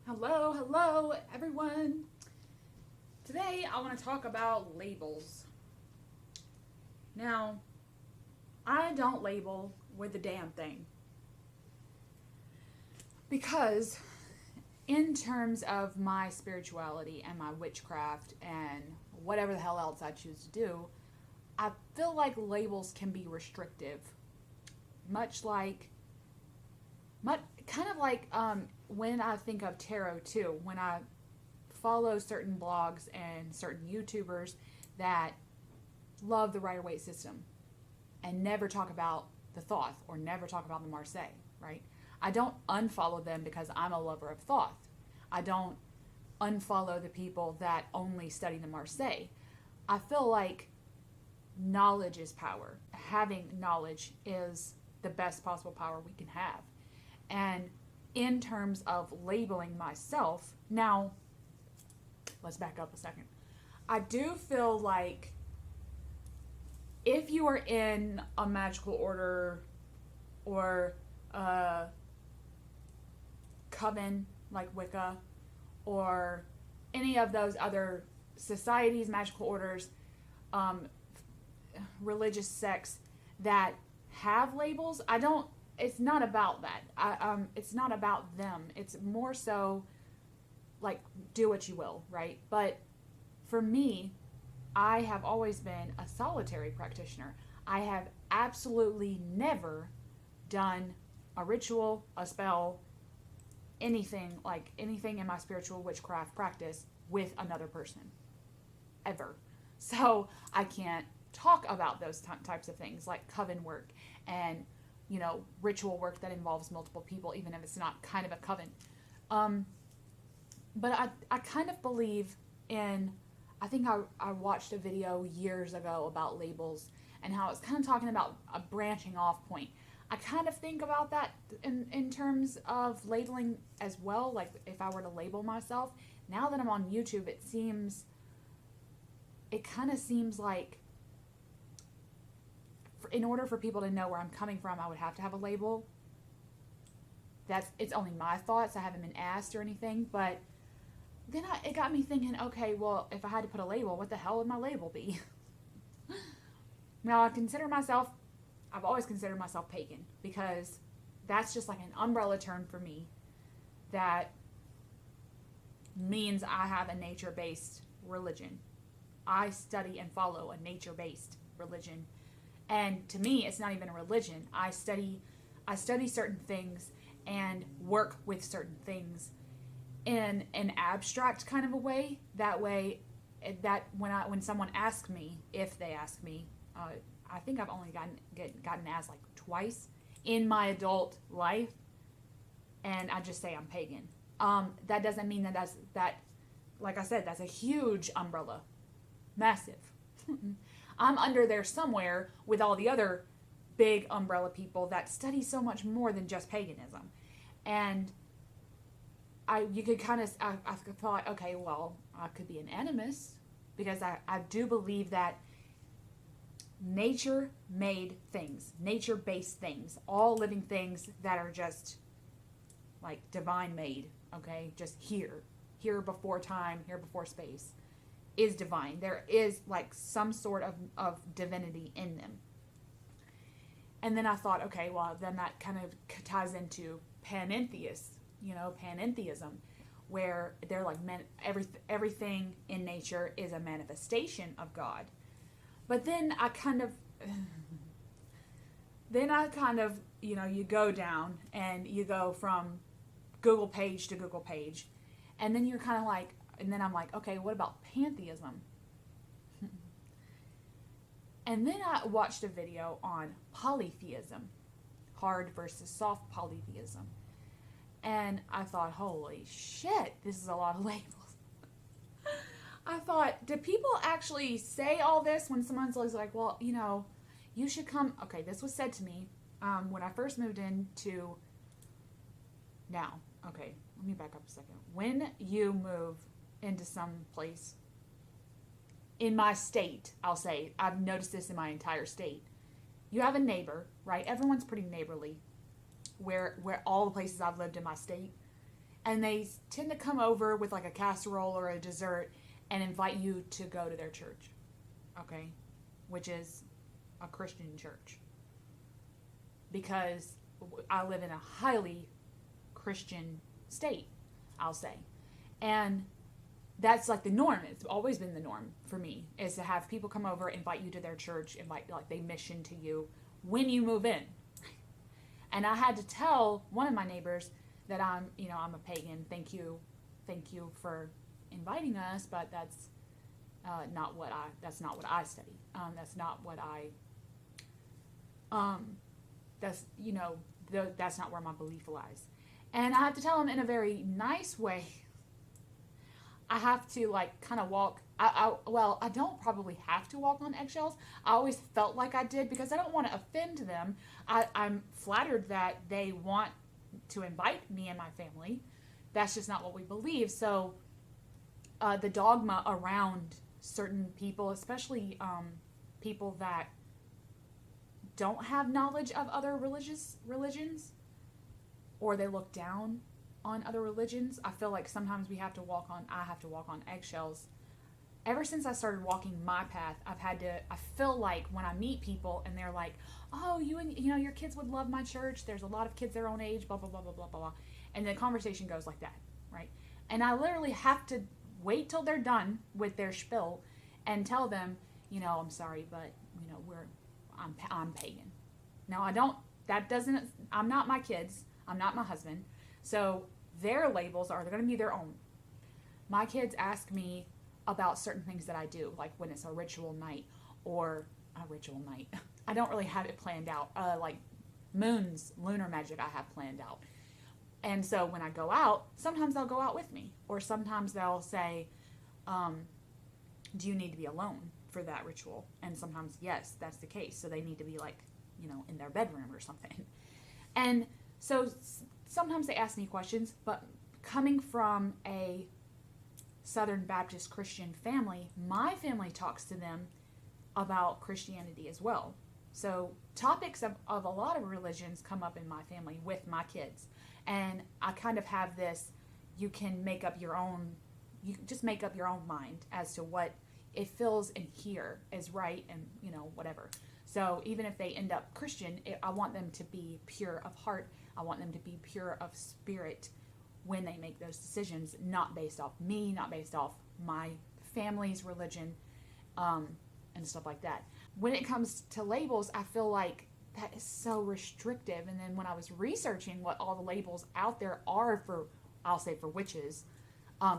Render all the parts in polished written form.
Hello everyone. Today I want to talk about labels. Now, I don't label with a damn thing. Because in terms of my spirituality and my witchcraft and whatever the hell else I choose to do, I feel like labels can be restrictive. Kind of like when I think of tarot too, when I follow certain blogs and certain YouTubers that love the Rider-Waite system and never talk about the Thoth or never talk about the Marseille, right? I don't unfollow them because I'm a lover of Thoth. I don't unfollow the people that only study the Marseille. I feel like knowledge is power. Having knowledge is the best possible power we can have. And in terms of labeling myself, now, let's back up a second. I do feel like if you are in a magical order or a coven like Wicca or any of those other societies, magical orders, religious sects that have labels, it's not about that. It's not about them. It's more so like, do what you will, right? But for me, I have always been a solitary practitioner. I have absolutely never done a ritual, a spell, anything in my spiritual witchcraft practice with another person. Ever. So I can't talk about those types of things like coven work and ritual work that involves multiple people, even if it's not kind of a coven. But I kind of believe in, I think I watched a video years ago about labels and how it's kind of talking about a branching off point. I kind of think about that in terms of labeling as well. Like if I were to label myself, now that I'm on YouTube, it kind of seems like in order for people to know where I'm coming from, I would have to have a label. It's only my thoughts. I haven't been asked or anything, but then it got me thinking, okay, well, if I had to put a label, what the hell would my label be? Now, I've always considered myself pagan because that's just like an umbrella term for me that means I have a nature-based religion. I study and follow a nature-based religion. And to me, it's not even a religion. I study certain things and work with certain things in an abstract kind of a way. That way, that when someone asks me, if they ask me, I think I've only gotten asked like twice in my adult life, and I just say I'm pagan. That doesn't mean that like I said, that's a huge umbrella, massive. I'm under there somewhere with all the other big umbrella people that study so much more than just paganism. And I thought, okay, well, I could be an animist because I do believe that nature made things, nature-based things, all living things that are just like divine made, okay? Just here before time, here before space, is divine. There is like some sort of divinity in them. And then I thought, okay, well, then that kind of ties into Panentheist, Panentheism, where they're like everything in nature is a manifestation of God. But then I kind of, you go down and you go from Google page to Google page, and then you're kind of like, and then I'm like, okay, what about pantheism? And then I watched a video on polytheism, hard versus soft polytheism. And I thought, holy shit, this is a lot of labels. I thought, do people actually say all this when someone's always like, well, you should come. Okay, this was said to me when I first moved into, now, okay, let me back up a second. When you move into some place in my state, I'll say, I've noticed this in my entire state. You have a neighbor, right? Everyone's pretty neighborly. Where all the places I've lived in my state, And they tend to come over with like a casserole or a dessert and invite you to go to their church. Okay? Which is a Christian church. Because I live in a highly Christian state, I'll say. And that's like the norm. It's always been the norm for me, is to have people come over, invite you to their church, like they mission to you when you move in. And I had to tell one of my neighbors that I'm a pagan. Thank you for inviting us, but that's not what I study. That's not what that's not where my belief lies. And I have to tell him in a very nice way. I have to like kind of walk. I don't probably have to walk on eggshells. I always felt like I did because I don't want to offend them. I'm flattered that they want to invite me and my family. That's just not what we believe. So the dogma around certain people, especially people that don't have knowledge of other religions, or they look down on other religions, I feel like sometimes I have to walk on eggshells. Ever since I started walking my path, I feel like when I meet people and they're like, oh, your kids would love my church. There's a lot of kids their own age, blah, blah, blah, blah, blah, blah. And the conversation goes like that, right? And I literally have to wait till they're done with their spiel and tell them, I'm sorry, but, I'm pagan. Now, I'm not my kids. I'm not my husband. So their labels are going to be their own. My kids ask me about certain things that I do, like when it's a ritual night or a ritual night. I don't really have it planned out. Like lunar magic I have planned out. And so when I go out, sometimes they'll go out with me. Or sometimes they'll say, do you need to be alone for that ritual? And sometimes, yes, that's the case. So they need to be like, in their bedroom or something. And so sometimes they ask me questions, but coming from a Southern Baptist Christian family, my family talks to them about Christianity as well. So topics of a lot of religions come up in my family with my kids. And I kind of have this, you just make up your own mind as to what it feels in here is right and, whatever. So even if they end up Christian, I want them to be pure of heart. I want them to be pure of spirit when they make those decisions, not based off me, not based off my family's religion, and stuff like that. When it comes to labels, I feel like that is so restrictive. And then when I was researching what all the labels out there are for witches,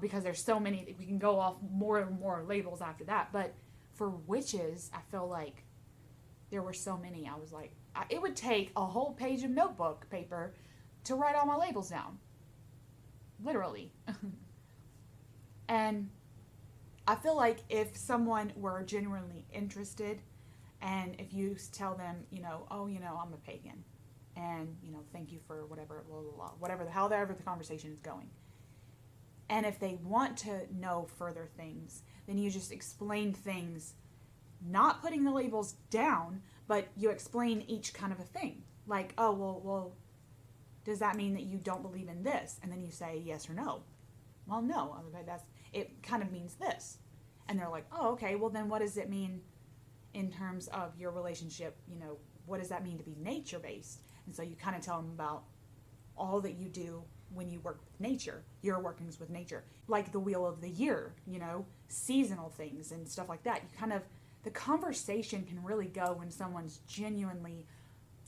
because there's so many, we can go off more and more labels after that. But for witches, I feel like there were so many. I was like, it would take a whole page of notebook paper to write all my labels down. Literally. And I feel like if someone were genuinely interested, and if you tell them, I'm a pagan, and, thank you for whatever, blah, blah, blah, however the conversation is going. And if they want to know further things, then you just explain things, not putting the labels down, but you explain each kind of a thing. Like, oh, well, does that mean that you don't believe in this? And then you say yes or no. Well, no, it kind of means this. And they're like, oh, okay, well then what does it mean in terms of your relationship? What does that mean to be nature-based? And so you kind of tell them about all that you do when you work with nature, your workings with nature, like the wheel of the year, seasonal things and stuff like that. The conversation can really go when someone's genuinely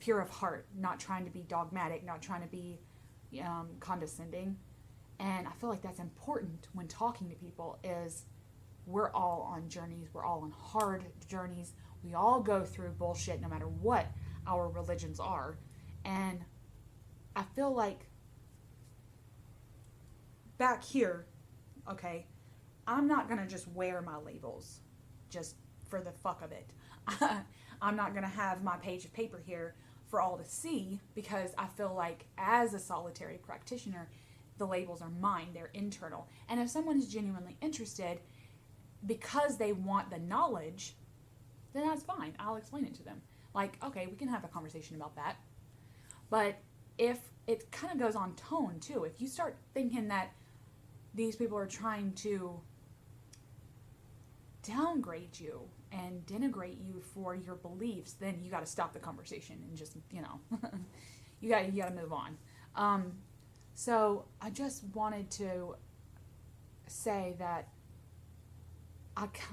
pure of heart, not trying to be dogmatic, not trying to be condescending. And I feel like that's important when talking to people, is we're all on journeys, we're all on hard journeys, we all go through bullshit no matter what our religions are. And I feel like back here, okay, I'm not going to just wear my labels just for the fuck of it. I'm not going to have my page of paper here for all to see, because I feel like as a solitary practitioner, the labels are mine, they're internal. And if someone is genuinely interested because they want the knowledge, then that's fine. I'll explain it to them. Like, okay, we can have a conversation about that. But if it kind of goes on tone too. If you start thinking that these people are trying to downgrade you and denigrate you for your beliefs, then you got to stop the conversation and just, you got to move on. So I just wanted to say that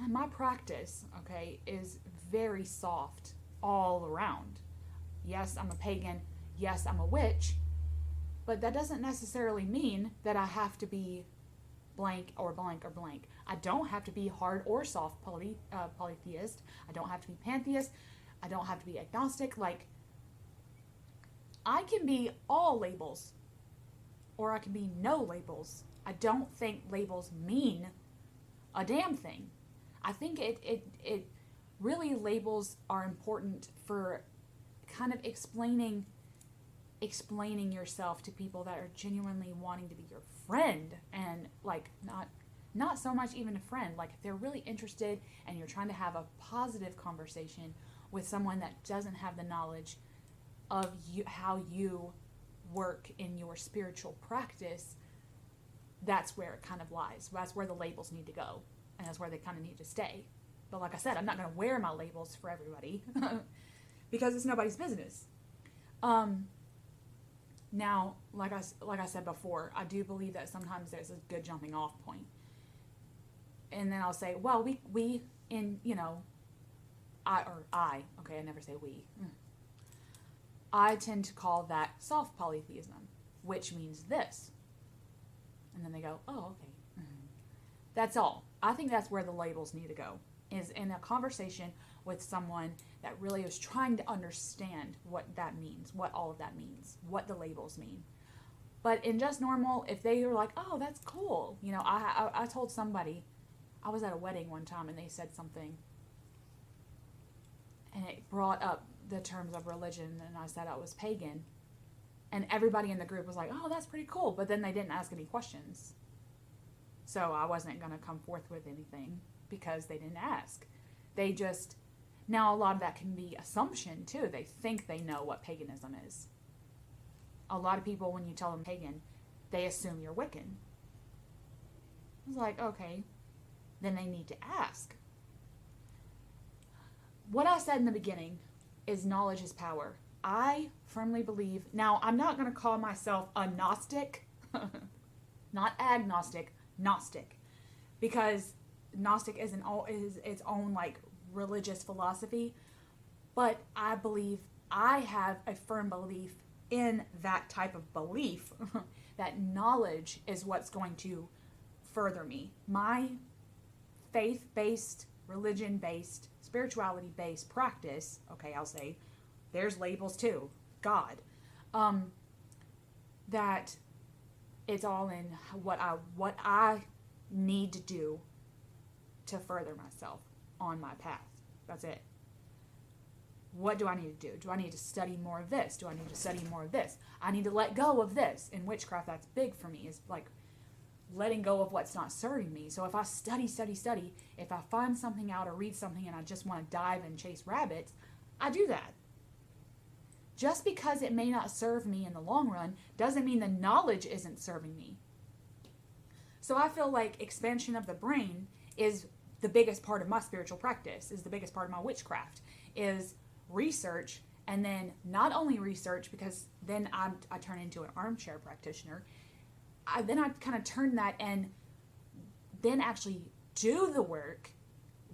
my practice, okay, is very soft all around. Yes, I'm a pagan. Yes, I'm a witch. But that doesn't necessarily mean that I have to be blank or blank or blank. I don't have to be hard or soft polytheist. I don't have to be pantheist. I don't have to be agnostic. Like, I can be all labels, or I can be no labels. I don't think labels mean a damn thing. I think it really, labels are important for kind of explaining yourself to people that are genuinely wanting to be your friend, and like not so much even a friend. Like, if they're really interested and you're trying to have a positive conversation with someone that doesn't have the knowledge of you, how you work in your spiritual practice, that's where it kind of lies. That's where the labels need to go, and that's where they kind of need to stay. But like I said, I'm not going to wear my labels for everybody because it's nobody's business. Now, like I said before, I do believe that sometimes there's a good jumping off point. And then I'll say, well, we in, I never say we. I tend to call that soft polytheism, which means this. And then they go, oh, okay. Mm-hmm. That's all. I think that's where the labels need to go, is in a conversation with someone that really is trying to understand what that means, what all of that means, what the labels mean. But in just normal, if they were like, oh, that's cool. I told somebody, I was at a wedding one time and they said something and it brought up the terms of religion, and I said I was pagan. And everybody in the group was like, oh, that's pretty cool. But then they didn't ask any questions. So I wasn't going to come forth with anything because they didn't ask. They just, now a lot of that can be assumption too. They think they know what paganism is. A lot of people, when you tell them pagan, they assume you're Wiccan. I was like, okay, then they need to ask. What I said in the beginning is knowledge is power. I firmly believe, now I'm not going to call myself a Gnostic, not agnostic, Gnostic, because Gnostic is its own like religious philosophy, but I believe I have a firm belief in that type of belief that knowledge is what's going to further me. My faith-based, religion-based, spirituality-based practice, okay, I'll say, there's labels too, God, that it's all in what I need to do to further myself on my path. That's it. What do I need to do? Do I need to study more of this? Do I need to study more of this? I need to let go of this. In witchcraft, that's big for me, is like letting go of what's not serving me. So if I study, if I find something out or read something and I just want to dive and chase rabbits, I do that. Just because it may not serve me in the long run doesn't mean the knowledge isn't serving me. So I feel like expansion of the brain is the biggest part of my spiritual practice, is the biggest part of my witchcraft, is research, and then not only research, because then I turn into an armchair practitioner, then I kind of turn that and then actually do the work.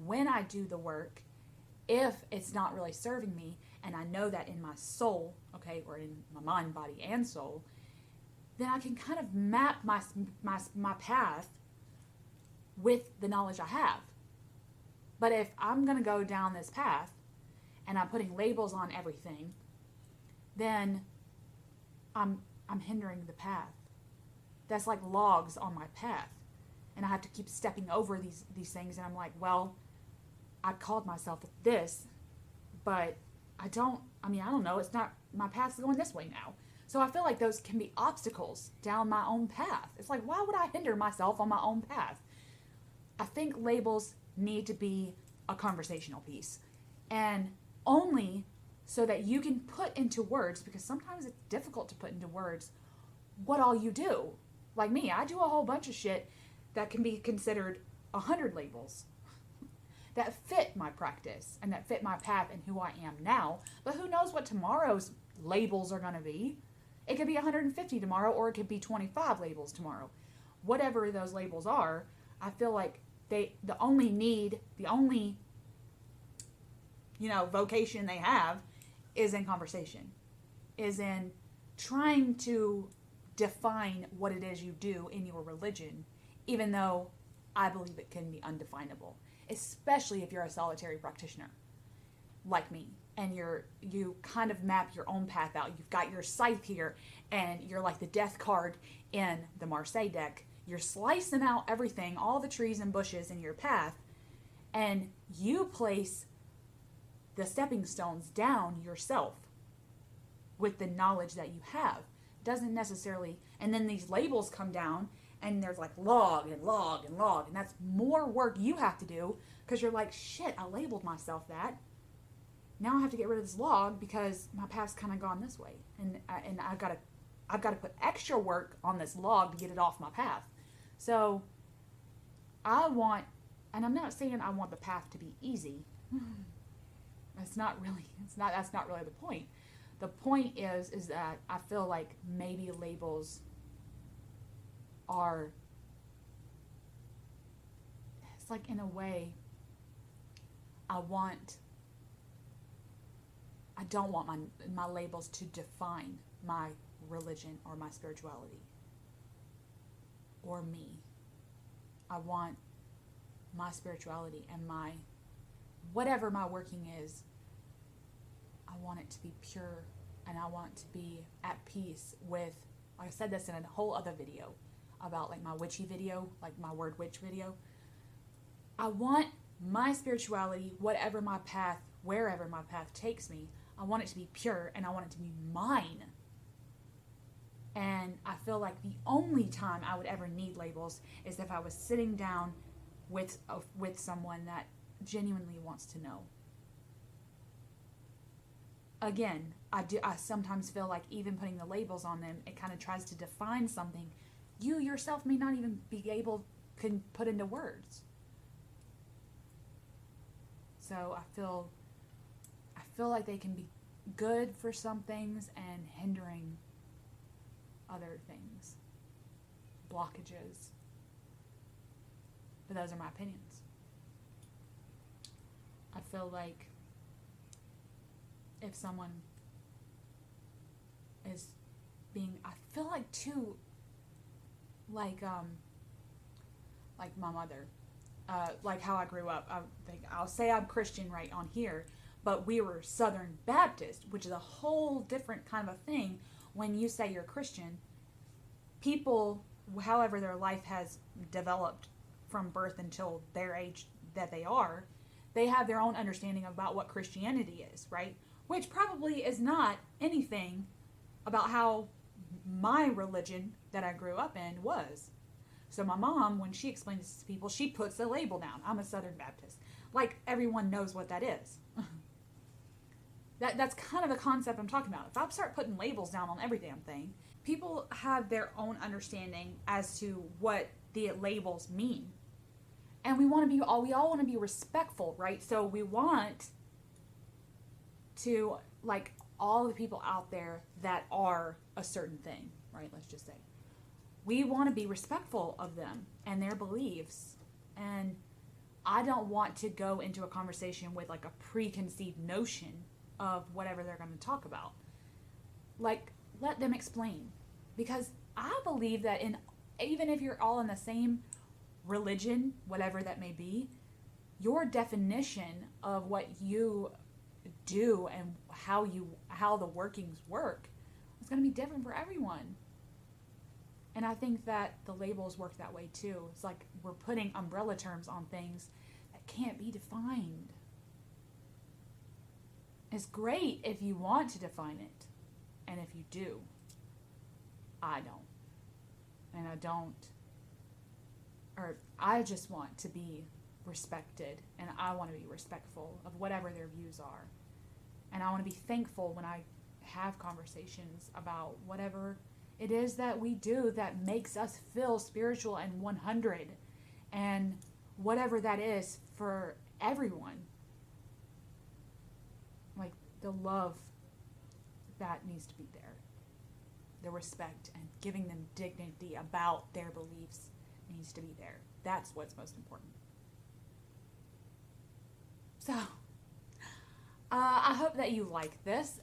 When I do the work, if it's not really serving me, and I know that in my soul, okay, or in my mind, body, and soul, then I can kind of map my path with the knowledge I have. But if I'm going to go down this path and I'm putting labels on everything, then I'm hindering the path. That's like logs on my path. And I have to keep stepping over these things, and I'm like, well, I called myself this, but I don't know, it's not, my path's going this way now. So I feel like those can be obstacles down my own path. It's like, why would I hinder myself on my own path? I think labels need to be a conversational piece. And only so that you can put into words, because sometimes it's difficult to put into words what all you do. Like me, I do a whole bunch of shit that can be considered 100 labels that fit my practice and that fit my path and who I am now. But who knows what tomorrow's labels are going to be? It could be 150 tomorrow, or it could be 25 labels tomorrow. Whatever those labels are, I feel like the only vocation they have is in conversation, is in trying to define what it is you do in your religion, even though I believe it can be undefinable, especially if you're a solitary practitioner like me, and you kind of map your own path out. You've got your scythe here, and you're like the death card in the Marseille deck. You're slicing out everything, all the trees and bushes in your path, and you place the stepping stones down yourself with the knowledge that you have. Doesn't necessarily, and then these labels come down, and there's like log and log and log, and that's more work you have to do, because you're like, shit, I labeled myself that. Now I have to get rid of this log because my path's kind of gone this way, and I've got to put extra work on this log to get it off my path. So and I'm not saying I want the path to be easy. That's not really the point. The point is that I feel like maybe labels are, it's like, in a way, I don't want my labels to define my religion or my spirituality or me. I want my spirituality and my, whatever my working is, I want it to be pure, and I want to be at peace with, like I said this in a whole other video about like my witchy video, like my word witch video. I want my spirituality, whatever my path, wherever my path takes me, I want it to be pure, and I want it to be mine. And I feel like the only time I would ever need labels is if I was sitting down with someone that genuinely wants to know. Again, I sometimes feel like even putting the labels on them, it kind of tries to define something you yourself may not even can put into words. So I feel like they can be good for some things and hindering other things, blockages. But those are my opinions. I feel like if someone is being, I feel like too, like my mother, like how I grew up. I'll say I'm Christian right on here, but we were Southern Baptist, which is a whole different kind of a thing. When you say you're Christian, people, however their life has developed from birth until their age that they are, they have their own understanding about what Christianity is, right? Which probably is not anything about how my religion that I grew up in was. So my mom, when she explains this to people, she puts a label down. I'm a Southern Baptist. Like everyone knows what that is. That's kind of the concept I'm talking about. If I start putting labels down on every damn thing, people have their own understanding as to what the labels mean. And we all want to be respectful, right? So we want to, like, all the people out there that are a certain thing, right? Let's just say. We want to be respectful of them and their beliefs. And I don't want to go into a conversation with like a preconceived notion of whatever they're going to talk about. Like, let them explain. Because I believe that even if you're all in the same religion, whatever that may be, your definition of what you do and how the workings work is going to be different for everyone. And I think that the labels work that way too. It's like we're putting umbrella terms on things that can't be defined. It's great if you want to define it. And if you do. I don't. And I just want to be respected. And I want to be respectful of whatever their views are. And I want to be thankful when I have conversations about whatever it is that we do that makes us feel spiritual and 100, and whatever that is for everyone. Like, the love that needs to be there, the respect and giving them dignity about their beliefs needs to be there. That's what's most important. So I hope that you like this.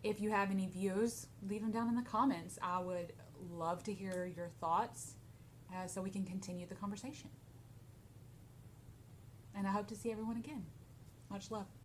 If you have any views, leave them down in the comments. I would love to hear your thoughts so we can continue the conversation. And I hope to see everyone again. Much love.